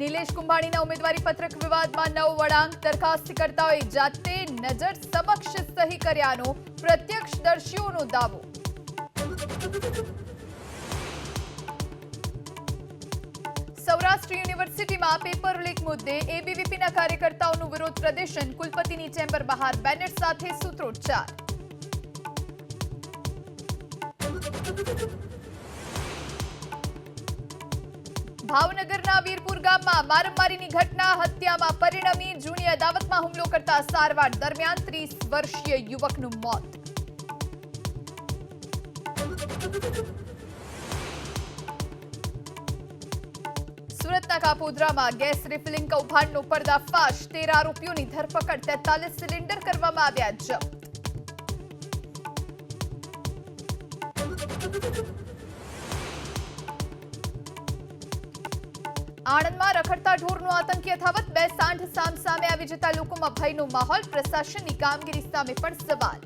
નિલેશ કુંભાણીના ઉમેદવારી પત્રક વિવાદમાં નવ વળાંક. દરખાસ્તકર્તાઓએ જાતે નજર સમક્ષ સહી કર્યાનો પ્રત્યક્ષદર્શીઓનો દાવો. સૌરાષ્ટ્ર યુનિવર્સિટીમાં પેપર લીક મુદ્દે એબીવીપીના કાર્યકર્તાઓનું વિરોધ પ્રદર્શન. કુલપતિની ચેમ્બર બહાર બેનર સાથે સૂત્રોચ્ચાર. ભાવનગરના વીરપુર ગામમાં મારામારીની ઘટના હત્યામાં પરિણમી. જૂની અદાવતમાં હુમલો કરતા સારવાર દરમિયાન 30 વર્ષીય યુવકનું મોત. સુરતના કાપોદ્રામાં ગેસ રિફિલિંગ કૌભાંડનો પર્દાફાશ. 13 આરોપીઓની ધરપકડ. 43 સિલિન્ડર કરવામાં આવ્યા જપ્ત. આણંદમાં રખડતા ઢોરનો આતંક યથાવત. 2 સાંઢ સામસામે આવી જતા લોકોમાં ભયનો માહોલ. પ્રશાસનની કામગીરી સામે પણ સવાલ.